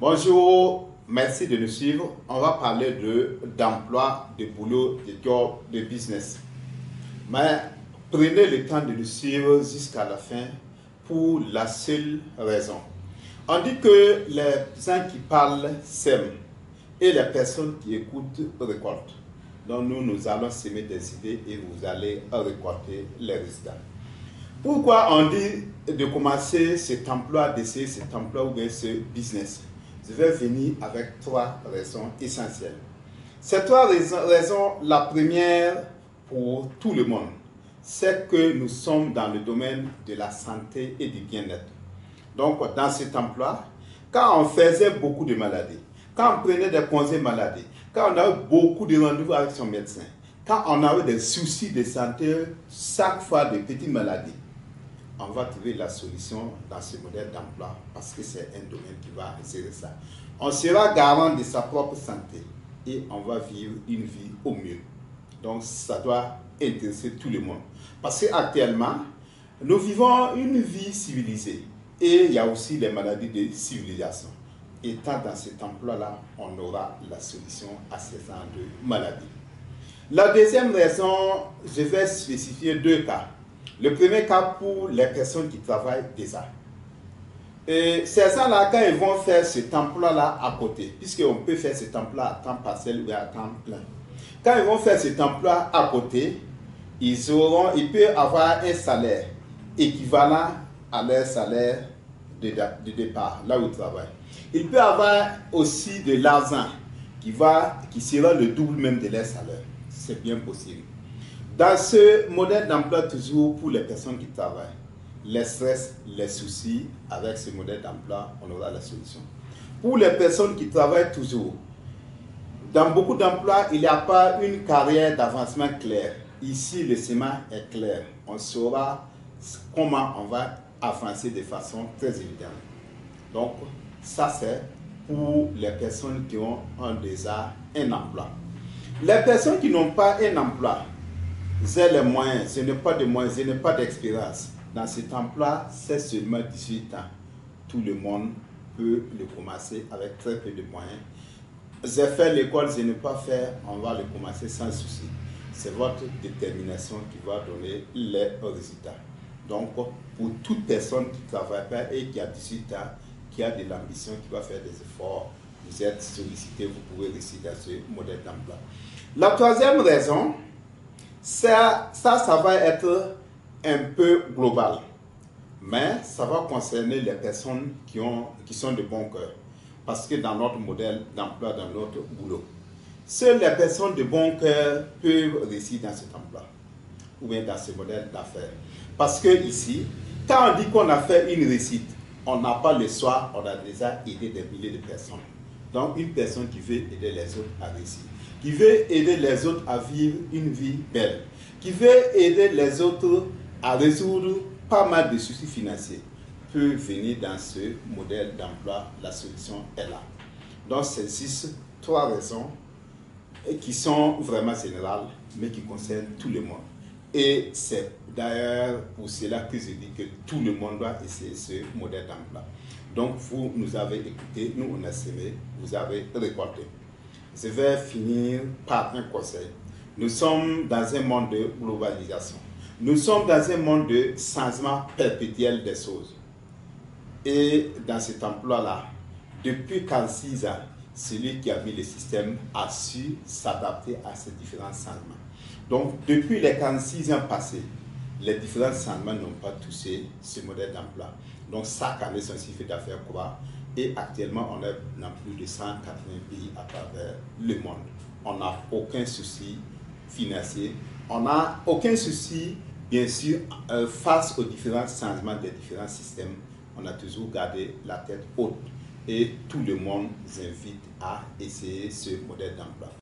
Bonjour, merci de nous suivre. On va parler d'emploi, de boulot, de job, de business. Mais prenez le temps de nous suivre jusqu'à la fin pour la seule raison. On dit que les gens qui parlent sèment et les personnes qui écoutent récoltent. Donc nous allons semer des idées et vous allez récolter les résultats. Pourquoi on dit de commencer cet emploi, d'essayer cet emploi ou bien ce business? Je vais venir avec trois raisons essentielles. Ces trois raisons, la première pour tout le monde, c'est que nous sommes dans le domaine de la santé et du bien-être. Donc, dans cet emploi, quand on faisait beaucoup de maladies, quand on prenait des congés maladie, quand on avait beaucoup de rendez-vous avec son médecin, quand on avait des soucis de santé, chaque fois des petites maladies, on va trouver la solution dans ce modèle d'emploi parce que c'est un domaine qui va gérer ça. On sera garant de sa propre santé et on va vivre une vie au mieux. Donc ça doit intéresser tout le monde. Parce qu'actuellement, nous vivons une vie civilisée et il y a aussi les maladies de civilisation. Étant dans cet emploi-là, on aura la solution à ces genres de maladies. La deuxième raison, je vais spécifier deux cas. Le premier cas pour les personnes qui travaillent déjà. Et ces gens-là, quand ils vont faire cet emploi-là à côté, puisqu'on peut faire cet emploi à temps partiel ou à temps plein, quand ils vont faire cet emploi à côté, ils peuvent avoir un salaire équivalent à leur salaire de départ, là où ils travaillent. Ils peuvent avoir aussi de l'argent qui sera le double même de leur salaire. C'est bien possible. Dans ce modèle d'emploi, toujours pour les personnes qui travaillent, les stress, les soucis, avec ce modèle d'emploi, on aura la solution. Pour les personnes qui travaillent toujours, dans beaucoup d'emplois, il n'y a pas une carrière d'avancement claire. Ici, le schéma est clair. On saura comment on va avancer de façon très évidente. Donc, ça c'est pour les personnes qui ont déjà un emploi. Les personnes qui n'ont pas un emploi, j'ai les moyens, je n'ai pas de moyens, je n'ai pas d'expérience. Dans cet emploi, c'est seulement 18 ans. Tout le monde peut le commencer avec très peu de moyens. J'ai fait l'école, je n'ai pas fait, on va le commencer sans souci. C'est votre détermination qui va donner les résultats. Donc, pour toute personne qui ne travaille pas et qui a 18 ans, qui a de l'ambition, qui va faire des efforts, vous êtes sollicité, vous pouvez réussir dans ce modèle d'emploi. La troisième raison, ça va être un peu global, mais ça va concerner les personnes qui sont de bon cœur. Parce que dans notre modèle d'emploi, dans notre boulot, seules les personnes de bon cœur peuvent réussir dans cet emploi ou bien dans ce modèle d'affaires. Parce que ici, quand on dit qu'on a fait une réussite, on n'a pas le soir, on a déjà aidé des milliers de personnes. Donc une personne qui veut aider les autres à réussir, qui veut aider les autres à vivre une vie belle, qui veut aider les autres à résoudre pas mal de soucis financiers, peut venir dans ce modèle d'emploi, la solution est là. Donc c'est juste trois raisons qui sont vraiment générales, mais qui concernent tout le monde. Et c'est d'ailleurs pour cela que je dis que tout le monde doit essayer ce modèle d'emploi. Donc vous nous avez écouté, nous on a semé, vous avez récolté. Je vais finir par un conseil. Nous sommes dans un monde de globalisation. Nous sommes dans un monde de changement perpétuel des choses. Et dans cet emploi-là, depuis 46 ans, celui qui a mis le système a su s'adapter à ces différents changements. Donc, depuis les 46 ans passés, les différents changements n'ont pas touché ce modèle d'emploi. Donc, chaque année, son chiffre d'affaires croît. Et actuellement, on est dans plus de 180 pays à travers le monde. On n'a aucun souci financier. On n'a aucun souci, bien sûr, face aux différents changements des différents systèmes. On a toujours gardé la tête haute. Et tout le monde nous invite à essayer ce modèle d'emploi.